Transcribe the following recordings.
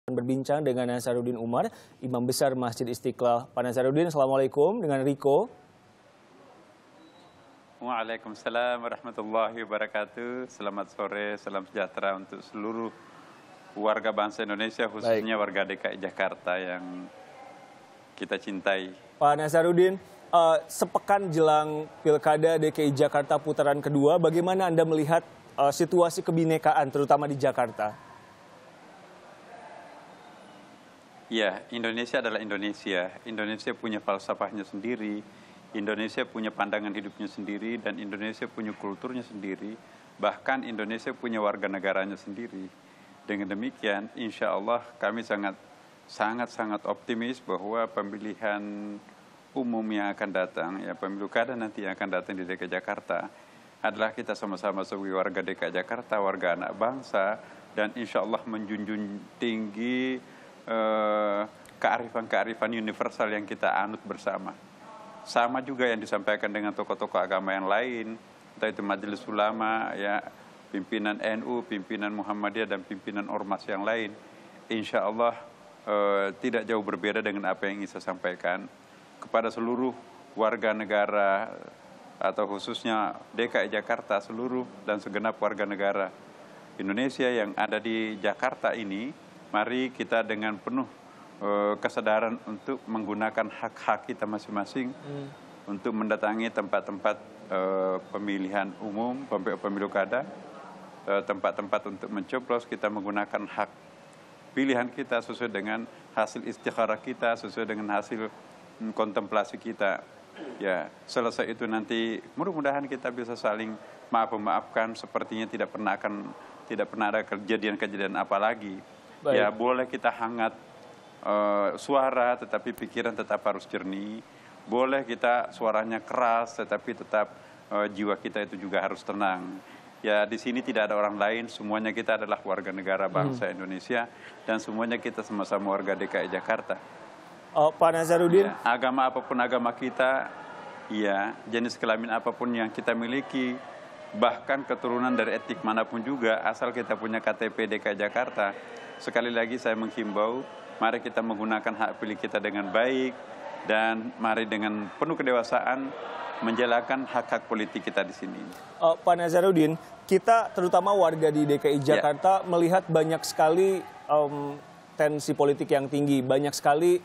Berbincang dengan Nasaruddin Umar, Imam Besar Masjid Istiqlal. Pak Nasaruddin, Assalamualaikum, dengan Riko. Waalaikumsalam warahmatullahi wabarakatuh. Selamat sore, salam sejahtera untuk seluruh warga bangsa Indonesia, khususnya warga DKI Jakarta yang kita cintai. Pak Nasaruddin, sepekan jelang Pilkada DKI Jakarta putaran kedua, bagaimana Anda melihat situasi kebinekaan terutama di Jakarta? Ya, Indonesia adalah Indonesia. Indonesia punya falsafahnya sendiri, Indonesia punya pandangan hidupnya sendiri, dan Indonesia punya kulturnya sendiri. Bahkan Indonesia punya warga negaranya sendiri. Dengan demikian, insya Allah kami sangat optimis bahwa pemilihan umum yang akan datang, ya pemilu kada nanti yang akan datang di DKI Jakarta, adalah kita sama-sama sebagai warga DKI Jakarta, warga anak bangsa, dan insya Allah menjunjung tinggi kearifan-kearifan universal yang kita anut bersama. Sama juga yang disampaikan dengan tokoh-tokoh agama yang lain, entah itu Majelis Ulama, ya, pimpinan NU, pimpinan Muhammadiyah, dan pimpinan Ormas yang lain. Insya Allah tidak jauh berbeda dengan apa yang ingin saya sampaikan kepada seluruh warga negara atau khususnya DKI Jakarta, seluruh dan segenap warga negara Indonesia yang ada di Jakarta ini. Mari kita dengan penuh kesadaran untuk menggunakan hak-hak kita masing-masing untuk mendatangi tempat-tempat pemilihan umum, pemilu kada, tempat-tempat untuk mencoblos. Kita menggunakan hak pilihan kita sesuai dengan hasil istikharah kita, sesuai dengan hasil kontemplasi kita. Ya, selesai itu nanti mudah-mudahan kita bisa saling maaf-memaafkan. Sepertinya tidak pernah ada kejadian-kejadian apa lagi. Baik. Ya, boleh kita hangat suara, tetapi pikiran tetap harus jernih. Boleh kita suaranya keras, tetapi tetap jiwa kita itu juga harus tenang. Ya, di sini tidak ada orang lain, semuanya kita adalah warga negara bangsa Indonesia, dan semuanya kita sama-sama warga DKI Jakarta. Pak Nasaruddin, ya, agama apapun agama kita, ya, jenis kelamin apapun yang kita miliki, bahkan keturunan dari etnik manapun juga, asal kita punya KTP DKI Jakarta. Sekali lagi saya menghimbau, mari kita menggunakan hak pilih kita dengan baik, dan mari dengan penuh kedewasaan menjalankan hak-hak politik kita di sini. Pak Nasaruddin, kita terutama warga di DKI Jakarta melihat banyak sekali tensi politik yang tinggi, banyak sekali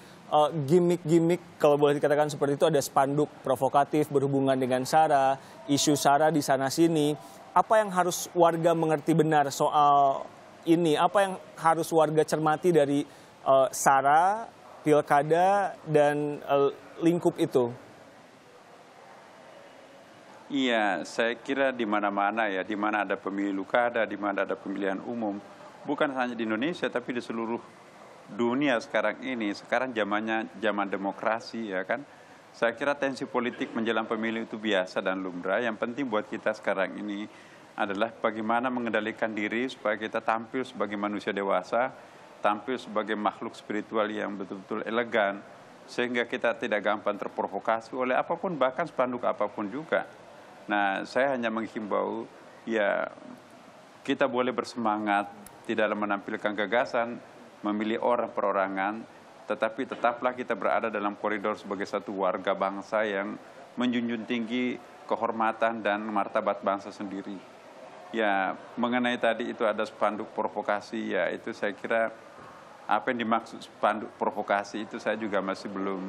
gimmick-gimmick, kalau boleh dikatakan seperti itu, ada spanduk provokatif berhubungan dengan SARA, isu SARA di sana-sini. Apa yang harus warga mengerti benar soal ini? Apa yang harus warga cermati dari SARA, Pilkada, dan lingkup itu? Iya, saya kira di mana-mana ya, di mana ada pemilu kada, di mana ada pemilihan umum, bukan hanya di Indonesia tapi di seluruh dunia sekarang ini. Sekarang zaman demokrasi, ya kan. Saya kira tensi politik menjelang pemilu itu biasa dan lumrah. Yang penting buat kita sekarang ini adalah bagaimana mengendalikan diri supaya kita tampil sebagai manusia dewasa, tampil sebagai makhluk spiritual yang betul-betul elegan, sehingga kita tidak gampang terprovokasi oleh apapun, bahkan spanduk apapun juga. Nah, saya hanya menghimbau, ya, kita boleh bersemangat di dalam menampilkan gagasan, memilih orang perorangan, tetapi tetaplah kita berada dalam koridor sebagai satu warga bangsa yang menjunjung tinggi kehormatan dan martabat bangsa sendiri. Ya, mengenai tadi itu ada spanduk provokasi, ya itu saya kira apa yang dimaksud spanduk provokasi itu saya juga masih belum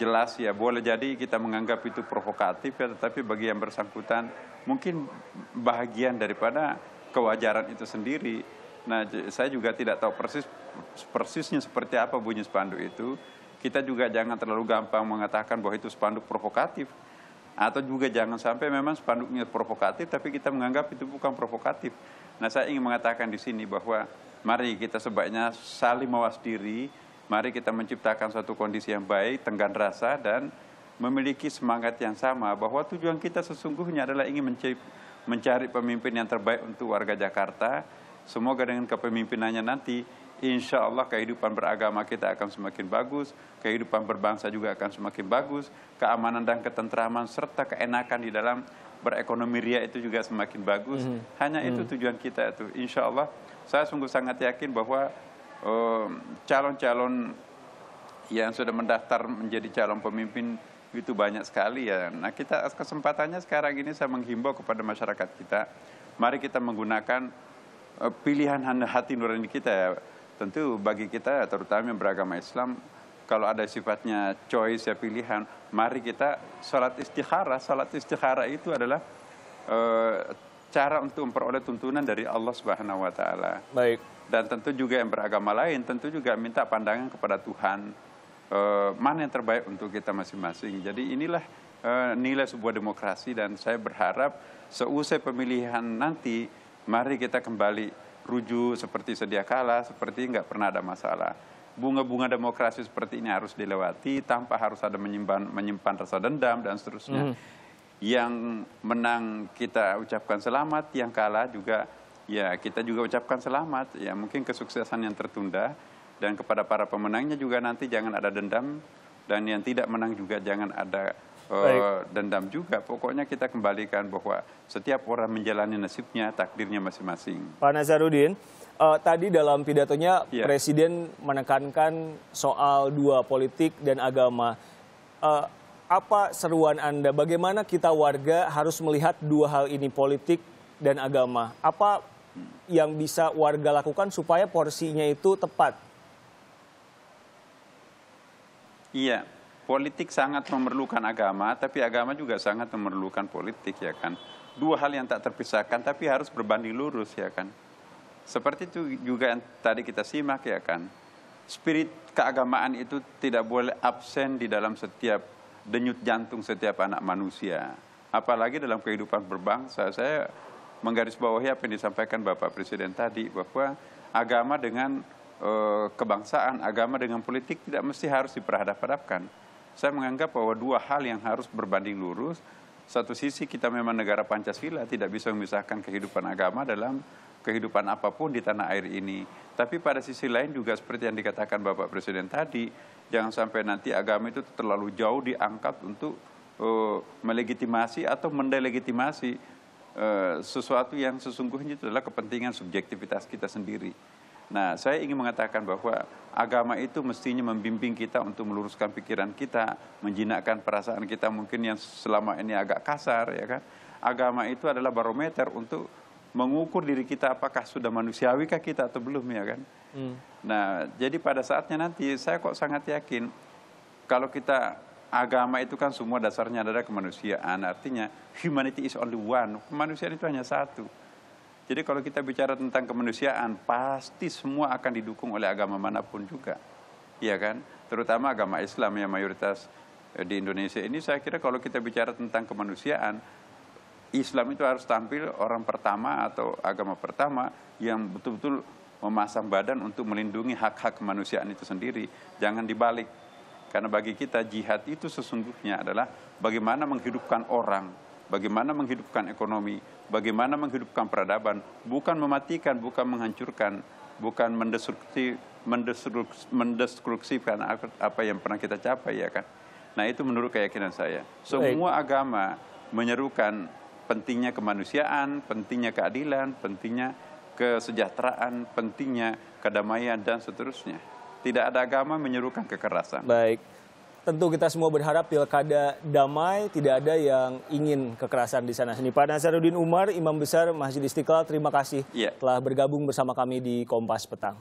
jelas, ya. Boleh jadi kita menganggap itu provokatif, ya, tetapi bagi yang bersangkutan mungkin bahagian daripada kewajaran itu sendiri. Nah, saya juga tidak tahu persisnya seperti apa bunyi spanduk itu. Kita juga jangan terlalu gampang mengatakan bahwa itu spanduk provokatif. Atau juga jangan sampai memang spanduknya provokatif, tapi kita menganggap itu bukan provokatif. Nah, saya ingin mengatakan di sini bahwa mari kita sebaiknya saling mawas diri, mari kita menciptakan suatu kondisi yang baik, tenggang rasa, dan memiliki semangat yang sama, bahwa tujuan kita sesungguhnya adalah ingin mencari pemimpin yang terbaik untuk warga Jakarta. Semoga dengan kepemimpinannya nanti, insya Allah kehidupan beragama kita akan semakin bagus, kehidupan berbangsa juga akan semakin bagus, keamanan dan ketentraman serta keenakan di dalam berekonomi ria itu juga semakin bagus. Hanya itu tujuan kita itu. Insya Allah saya sungguh sangat yakin bahwa calon-calon yang sudah mendaftar menjadi calon pemimpin itu banyak sekali ya. Nah, kita kesempatannya sekarang ini saya menghimbau kepada masyarakat kita, mari kita menggunakan pilihan hati nurani kita ya. Tentu bagi kita terutama yang beragama Islam, kalau ada sifatnya choice ya pilihan, mari kita salat istikharah. Salat istikharah itu adalah cara untuk memperoleh tuntunan dari Allah Subhanahu wa taala. Baik. Dan tentu juga yang beragama lain tentu juga minta pandangan kepada Tuhan, mana yang terbaik untuk kita masing-masing. Jadi inilah nilai sebuah demokrasi, dan saya berharap seusai pemilihan nanti mari kita kembali rujuk seperti sedia kala, seperti nggak pernah ada masalah. Bunga-bunga demokrasi seperti ini harus dilewati tanpa harus ada menyimpan rasa dendam dan seterusnya. Yang menang kita ucapkan selamat, yang kalah juga ya kita juga ucapkan selamat. Ya mungkin kesuksesan yang tertunda, dan kepada para pemenangnya juga nanti jangan ada dendam, dan yang tidak menang juga jangan ada dendam juga. Pokoknya kita kembalikan bahwa setiap orang menjalani nasibnya, takdirnya masing-masing. Pak Nazarudin, tadi dalam pidatonya Presiden menekankan soal dua, politik dan agama. Apa seruan Anda? Bagaimana kita warga harus melihat dua hal ini, politik dan agama? Apa yang bisa warga lakukan supaya porsinya itu tepat? Iya, politik sangat memerlukan agama, tapi agama juga sangat memerlukan politik, ya kan. Dua hal yang tak terpisahkan, tapi harus berbanding lurus, ya kan. Seperti itu juga yang tadi kita simak, ya kan. Spirit keagamaan itu tidak boleh absen di dalam setiap denyut jantung setiap anak manusia. Apalagi dalam kehidupan berbangsa. Saya menggarisbawahi apa yang disampaikan Bapak Presiden tadi, bahwa agama dengan kebangsaan, agama dengan politik tidak mesti harus diperhadap-hadapkan. Saya menganggap bahwa dua hal yang harus berbanding lurus. Satu sisi kita memang negara Pancasila, tidak bisa memisahkan kehidupan agama dalam kehidupan apapun di tanah air ini. Tapi pada sisi lain juga seperti yang dikatakan Bapak Presiden tadi, jangan sampai nanti agama itu terlalu jauh diangkat untuk melegitimasi atau mendelegitimasi sesuatu yang sesungguhnya itu adalah kepentingan subjektivitas kita sendiri. Nah, saya ingin mengatakan bahwa agama itu mestinya membimbing kita untuk meluruskan pikiran kita, menjinakkan perasaan kita mungkin yang selama ini agak kasar, ya kan. Agama itu adalah barometer untuk mengukur diri kita apakah sudah manusiawikah kita atau belum, ya kan. Nah, jadi pada saatnya nanti saya kok sangat yakin kalau kita agama itu kan semua dasarnya adalah kemanusiaan, artinya humanity is only one, kemanusiaan itu hanya satu. Jadi kalau kita bicara tentang kemanusiaan, pasti semua akan didukung oleh agama manapun juga, ya kan? Terutama agama Islam yang mayoritas di Indonesia ini. Saya kira kalau kita bicara tentang kemanusiaan, Islam itu harus tampil orang pertama atau agama pertama yang betul-betul memasang badan untuk melindungi hak-hak kemanusiaan itu sendiri. Jangan dibalik, karena bagi kita jihad itu sesungguhnya adalah bagaimana menghidupkan orang, bagaimana menghidupkan ekonomi, bagaimana menghidupkan peradaban, bukan mematikan, bukan menghancurkan, bukan mendestruksikan apa yang pernah kita capai, ya kan. Nah, itu menurut keyakinan saya. Semua agama menyerukan pentingnya kemanusiaan, pentingnya keadilan, pentingnya kesejahteraan, pentingnya kedamaian, dan seterusnya. Tidak ada agama menyerukan kekerasan. Baik. Tentu kita semua berharap pilkada damai, tidak ada yang ingin kekerasan di sana sini. Pak Nazarudin Umar, Imam Besar Masjid Istiqlal, terima kasih telah bergabung bersama kami di Kompas Petang.